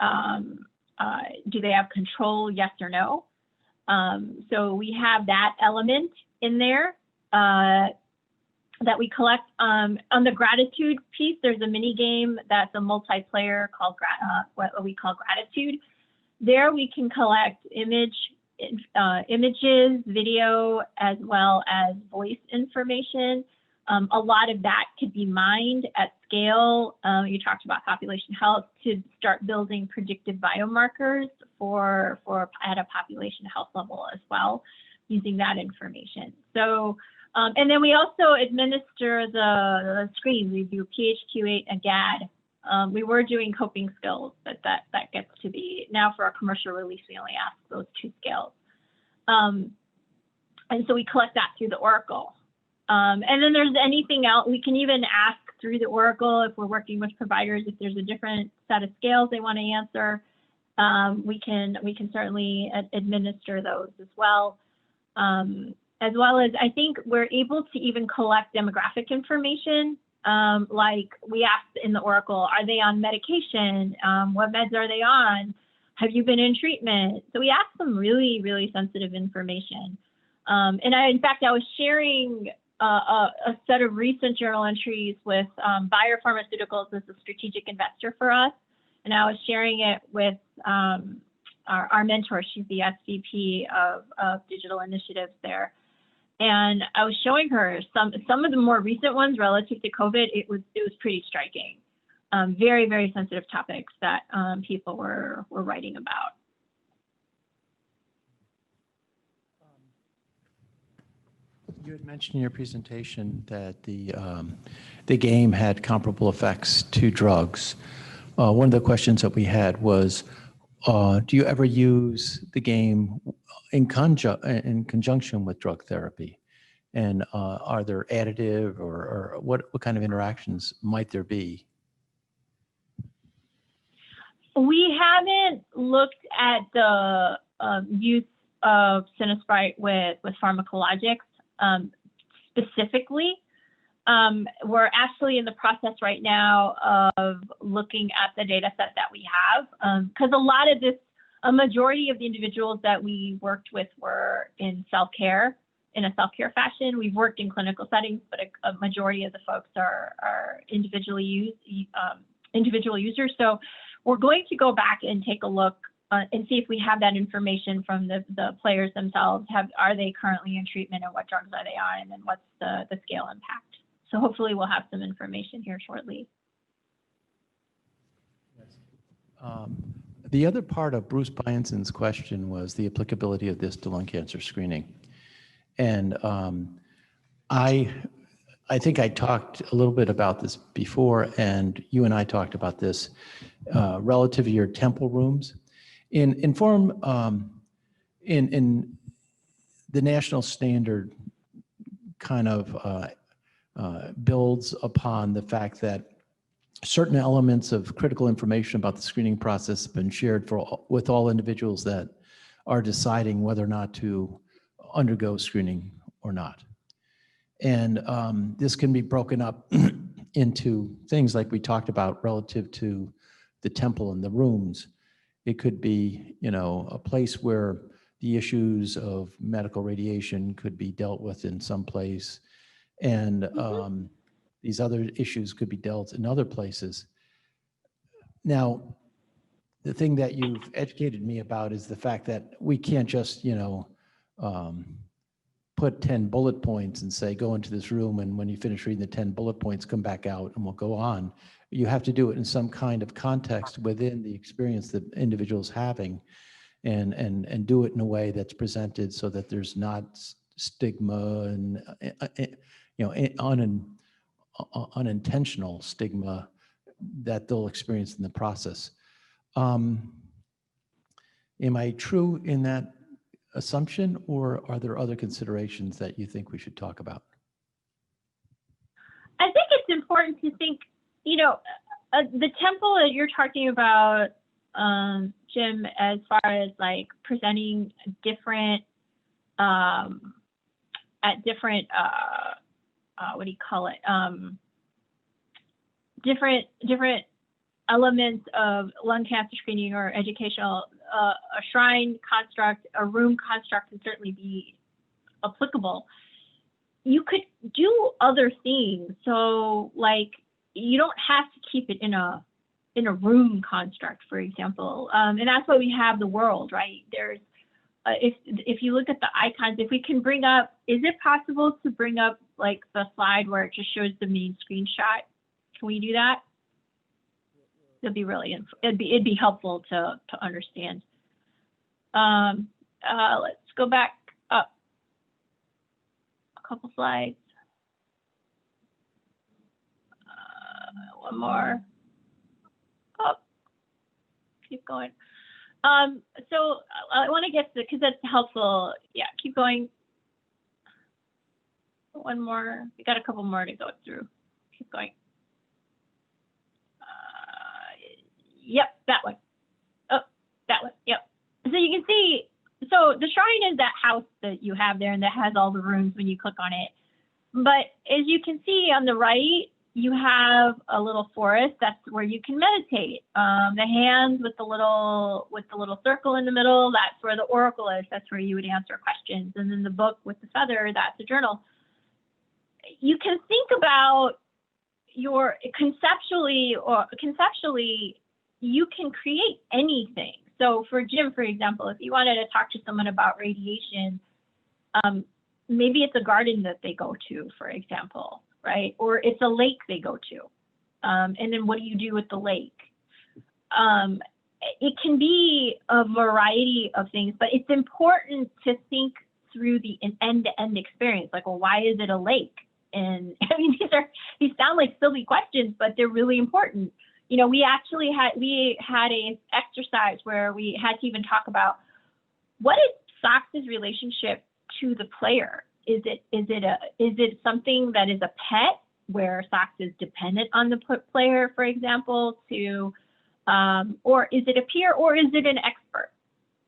do they have control, yes or no? So we have that element in there that we collect. On the gratitude piece, there's a mini game that's a multiplayer called what we call gratitude. There we can collect images, video, as well as voice information. A lot of that could be mined at scale. You talked about population health, to start building predictive biomarkers at a population health level as well, using that information. So, and then we also administer the screens. We do PHQ-8 and GAD. We were doing coping skills, but that gets to be, now for our commercial release, we only ask those 2 skills. And so we collect that through the Oracle. And then there's anything else, we can even ask through the Oracle if we're working with providers, if there's a different set of scales they want to answer, we can certainly administer those as well. As well as, I think we're able to even collect demographic information. Like we asked in the Oracle, are they on medication? What meds are they on? Have you been in treatment? So we asked some really, really sensitive information. And in fact, I was sharing a set of recent journal entries with Bayer Pharmaceuticals as a strategic investor for us. And I was sharing it with our mentor. She's the SVP of digital initiatives there. And I was showing her some of the more recent ones relative to COVID. It was pretty striking. Very, very sensitive topics that people were writing about. You had mentioned in your presentation that the game had comparable effects to drugs. One of the questions that we had was, do you ever use the game in conjunction with drug therapy? And are there additive or what kind of interactions might there be? We haven't looked at the use of Cinesprite with pharmacologics specifically. We're actually in the process right now of looking at the data set that we have, because a majority of the individuals that we worked with were in self-care, in a self-care fashion. We've worked in clinical settings, but a majority of the folks are individual users. So we're going to go back and take a look and see if we have that information from the players themselves. Are they currently in treatment, and what drugs are they on, and then what's the scale impact? So hopefully we'll have some information here shortly. The other part of Bruce Byanson's question was the applicability of this to lung cancer screening. And I think I talked a little bit about this before, and you and I talked about this relative to your temple rooms. In the national standard kind of builds upon the fact that certain elements of critical information about the screening process have been shared with all individuals that are deciding whether or not to undergo screening or not. And this can be broken up into things like we talked about relative to the temple and the rooms. It could be, a place where the issues of medical radiation could be dealt with in some place, and these other issues could be dealt in other places. Now, the thing that you've educated me about is the fact that we can't just, put 10 bullet points and say, go into this room, and when you finish reading the 10 bullet points, come back out and we'll go on. You have to do it in some kind of context within the experience that individual's having, and do it in a way that's presented so that there's not stigma and unintentional stigma that they'll experience in the process. Am I true in that assumption, or are there other considerations that you think we should talk about? I think it's important to think, the temple that you're talking about, Jim, as far as like presenting different, at different, what do you call it? Different elements of lung cancer screening or educational, a shrine construct, a room construct can certainly be applicable. You could do other things. So like, you don't have to keep it in a room construct, for example. And that's why we have the world, right? There's, if you look at the icons, if we can bring up, is it possible to bring up like the slide where it just shows the main screenshot? Can we do that? It'd be really, it'd be helpful to understand. Let's go back up a couple slides. One more. Oh, keep going. So I want to get to, because that's helpful. Yeah, keep going. One more. We got a couple more to go through. Keep going. Yep, that one. Oh, that one. Yep. So you can see, so the shrine is that house that you have there, and that has all the rooms when you click on it. But as you can see on the right, you have a little forest. That's where you can meditate. The hands with the little circle in the middle, that's where the oracle is. That's where you would answer questions. And then the book with the feather, that's a journal. you can think about conceptually, you can create anything. So for Jim, for example, if you wanted to talk to someone about radiation, maybe it's a garden that they go to, for example, right? Or it's a lake they go to. And then what do you do with the lake? It can be a variety of things, but it's important to think through the end-to-end experience. Like, well, why is it a lake? And I mean, these sound like silly questions, but they're really important. You know, we had an exercise where we had to even talk about what is Sox's relationship to the player. Is it something that is a pet where Sox is dependent on the player, for example, or is it a peer, or is it an expert,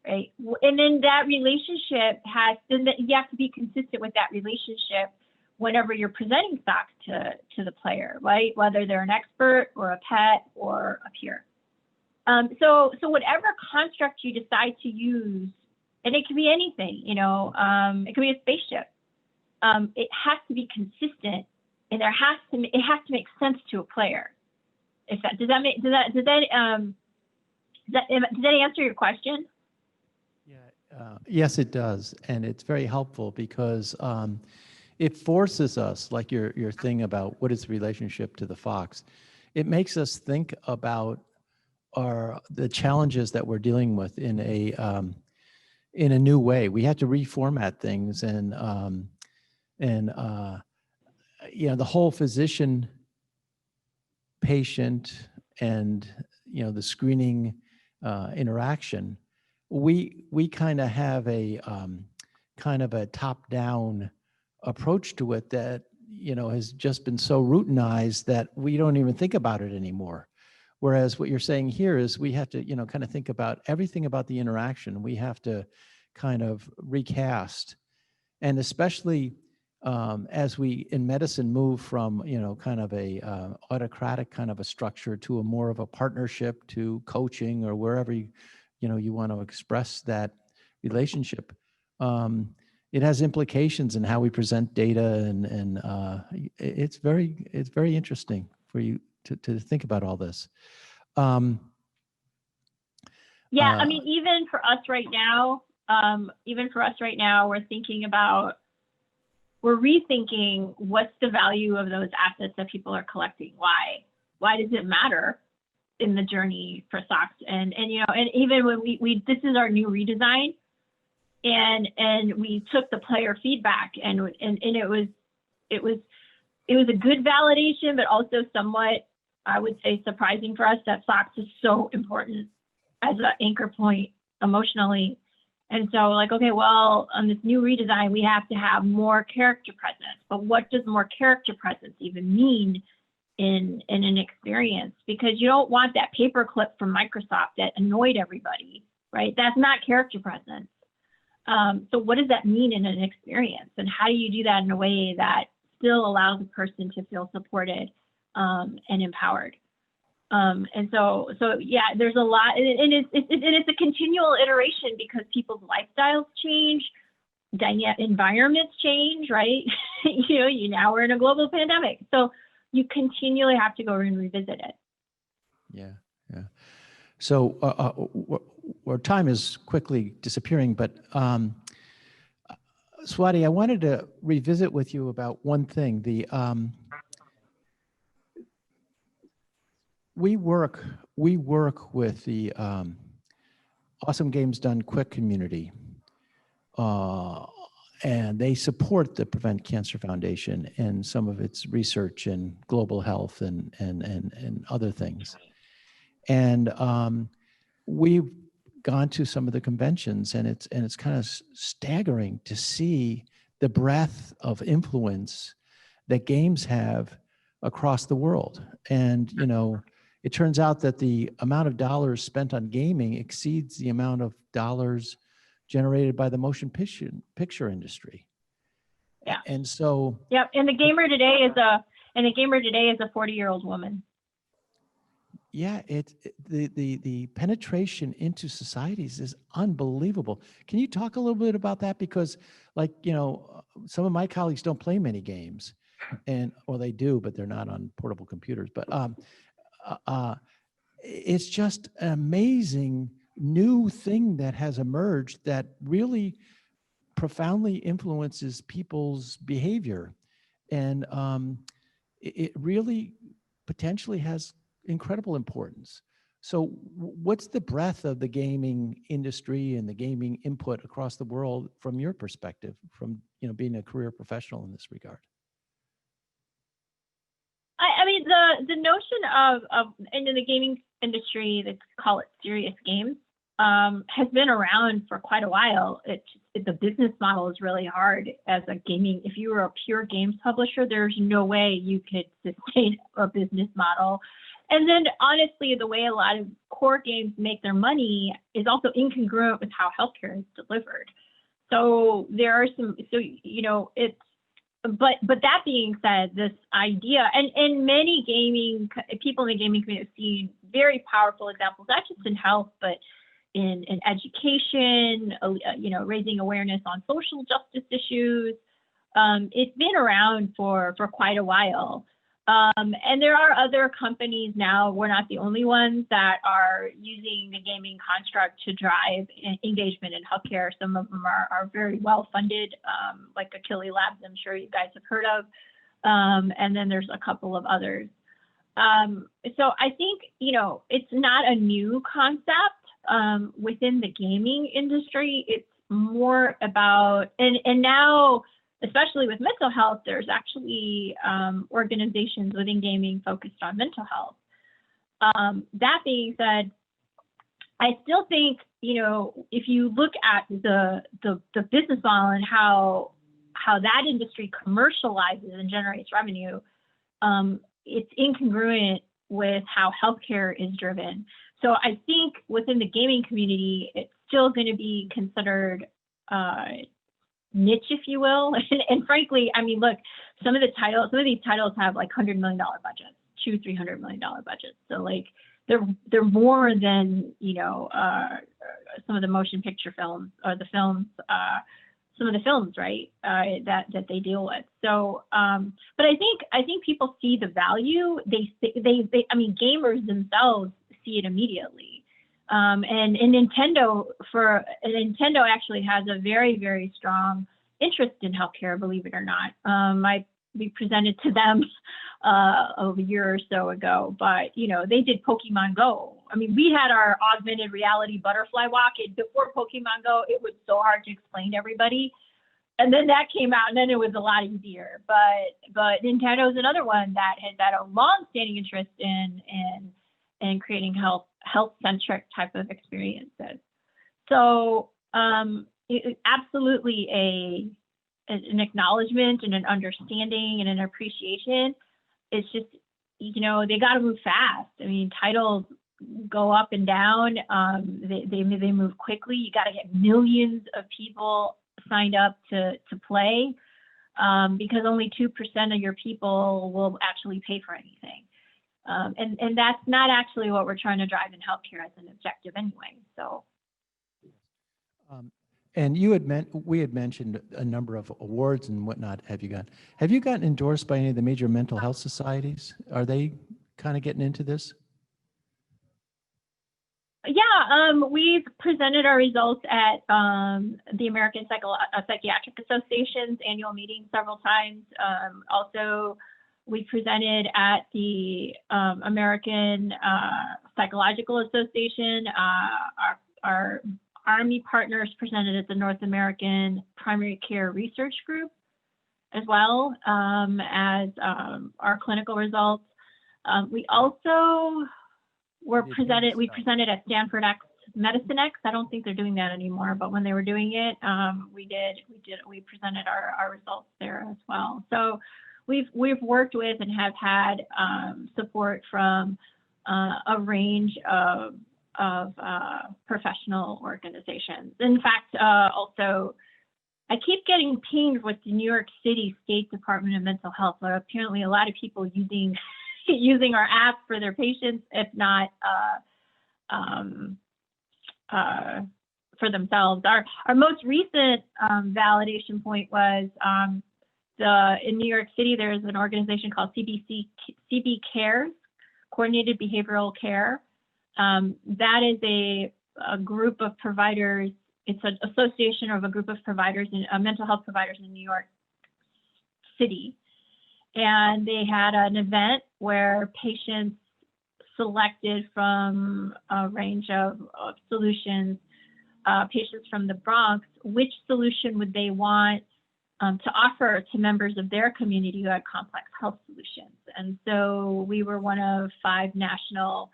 right? And then that relationship you have to be consistent with that relationship whenever you're presenting Sox to the player, right? Whether they're an expert or a pet or a peer. So whatever construct you decide to use, and it can be anything, you know, it can be a spaceship. It has to be consistent, and it has to make sense to a player. Does that answer your question? Yeah. Yes, it does, and it's very helpful because it forces us, like your thing about what is the relationship to the fox. It makes us think about the challenges that we're dealing with in a new way. We have to reformat things, and you know, the whole physician patient and, you know, the screening interaction. We kind of have a top-down approach to it that, you know, has just been so routinized that we don't even think about it anymore. Whereas what you're saying here is we have to, you know, kind of think about everything about the interaction. We have to kind of recast, and especially as we in medicine move from, you know, kind of a autocratic kind of a structure to a more of a partnership, to coaching, or wherever you want to express that relationship. It has implications in how we present data, and it's very interesting for you to think about all this. Yeah, I mean, even for us right now, we're rethinking what's the value of those assets that people are collecting. Why does it matter in the journey for Sox? And you know, and even when this is our new redesign, and we took the player feedback, and it was a good validation, but also somewhat, I would say, surprising for us that Sox is so important as an anchor point emotionally. And so, like, okay, well, on this new redesign, we have to have more character presence. But what does more character presence even mean in an experience? Because you don't want that paperclip from Microsoft that annoyed everybody, right? That's not character presence. So what does that mean in an experience? And how do you do that in a way that still allows a person to feel supported and empowered? And so yeah, there's a lot, and it's a continual iteration because people's lifestyles change, environments change, right? Now we're in a global pandemic, so you continually have to go and revisit it. Yeah. So our time is quickly disappearing, but Swatee, I wanted to revisit with you about one thing. We work with the Awesome Games Done Quick community, and they support the Prevent Cancer Foundation and some of its research in global health and other things. And we've gone to some of the conventions, and it's kind of staggering to see the breadth of influence that games have across the world. And, you know, it turns out that the amount of dollars spent on gaming exceeds the amount of dollars generated by the motion picture industry. Yeah. And so. Yep. And the gamer today is a 40-year-old woman. Yeah, the penetration into societies is unbelievable. Can you talk a little bit about that? Because, like, you know, some of my colleagues don't play many games, And well, they do, but they're not on portable computers. But it's just an amazing new thing that has emerged that really profoundly influences people's behavior, and it really potentially has incredible importance. So what's the breadth of the gaming industry and the gaming input across the world from your perspective, from being a career professional in this regard? I mean, the notion of and in the gaming industry, they call it serious games, has been around for quite a while. The business model is really hard as a gaming. If you were a pure games publisher, there's no way you could sustain a business model. And then honestly, the way a lot of core games make their money is also incongruent with how healthcare is delivered. So there are some, it's, but that being said, this idea, and many people in the gaming community have seen very powerful examples, not just in health, but in education, raising awareness on social justice issues. It's been around for quite a while. And there are other companies now, we're not the only ones, that are using the gaming construct to drive engagement in healthcare. Some of them are very well funded, like Achilles Labs, I'm sure you guys have heard of. And then there's a couple of others. So I think, it's not a new concept within the gaming industry. It's more about, and now, especially with mental health, there's actually organizations within gaming focused on mental health. That being said, I still think, if you look at the business model and how that industry commercializes and generates revenue, it's incongruent with how healthcare is driven. So I think within the gaming community, it's still going to be considered niche, if you will. And frankly, I mean, look, some of these titles have like $100 million budgets, $200-300 million budgets. So like they're more than, some of the motion picture films or the films, some of the films, right, that they deal with. So, but I think people see the value. I mean, gamers themselves see it immediously. And Nintendo actually has a very, very strong interest in healthcare, believe it or not. We presented to them a year or so ago, but they did Pokemon Go. I mean, we had our augmented reality butterfly walk. Before Pokemon Go, it was so hard to explain to everybody. And then that came out, and then it was a lot easier. But Nintendo is another one that has had a long-standing interest in creating health-centric type of experiences. So absolutely an acknowledgement and an understanding and an appreciation. It's just, they got to move fast. I mean, titles go up and down. They move quickly. You got to get millions of people signed up to play, because only 2% of your people will actually pay for anything. And that's not actually what we're trying to drive in healthcare as an objective anyway. So. And we had mentioned a number of awards and whatnot. Have you gotten endorsed by any of the major mental health societies? Are they kind of getting into this? Yeah, we've presented our results at the American Psychiatric Association's annual meeting several times. Also, we presented at the American Psychological Association. Our Army partners presented at the North American Primary Care Research Group, as well as our clinical results. We also presented at Stanford Medicine X. I don't think they're doing that anymore, but when they were doing it, we presented our results there as well. So we've worked with and have had support from a range of professional organizations. In fact, also, I keep getting pinged with the New York City State Department of Mental Health, but apparently a lot of people using our app for their patients, if not for themselves. Our most recent validation point was in New York City, there's an organization called CB Cares, Coordinated Behavioral Care. That is a group of providers. It's an association of a group of providers, mental health providers in New York City. And they had an event where patients selected from a range of solutions, patients from the Bronx, which solution would they want to offer to members of their community who had complex health solutions. And so we were one of 5 national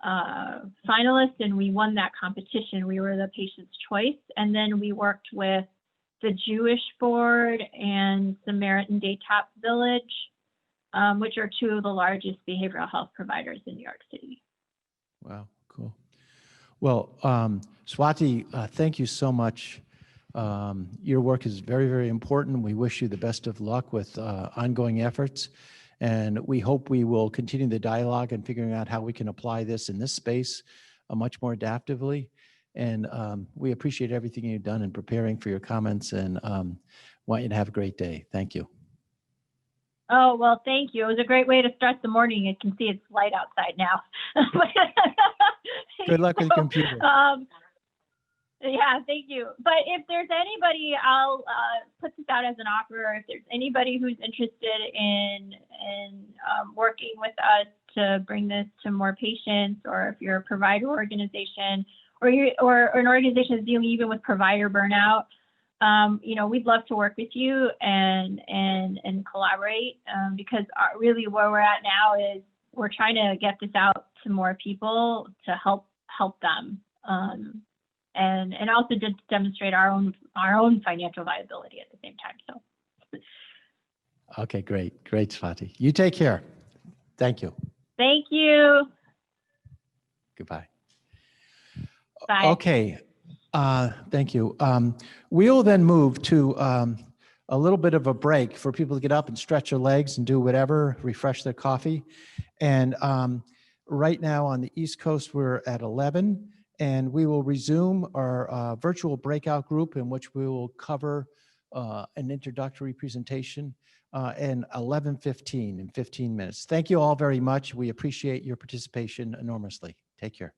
finalists, and we won that competition. We were the patient's choice. And then we worked with the Jewish Board and Samaritan Daytop Village, which are 2 of the largest behavioral health providers in New York City. Wow, cool. Well, Swatee, thank you so much. Your work is very, very important. We wish you the best of luck with ongoing efforts. And we hope we will continue the dialogue and figuring out how we can apply this in this space much more adaptively. And we appreciate everything you've done in preparing for your comments, and want you to have a great day. Thank you. Oh, well, thank you. It was a great way to start the morning. You can see it's light outside now. Good luck with the computer. Yeah, thank you. But if there's anybody, I'll put this out as an offer. If there's anybody who's interested in working with us to bring this to more patients, or if you're a provider organization, or an organization that's dealing even with provider burnout, we'd love to work with you and collaborate, because really where we're at now is we're trying to get this out to more people to help them. And also to demonstrate our own financial viability at the same time. So. Okay, great, Swatee. You take care. Thank you. Thank you. Goodbye. Bye. Okay, thank you. We'll then move to a little bit of a break for people to get up and stretch their legs and do whatever, refresh their coffee. And right now on the East Coast, we're at 11. And we will resume our virtual breakout group, in which we will cover an introductory presentation in 11:15, in 15 minutes. Thank you all very much. We appreciate your participation enormously. Take care.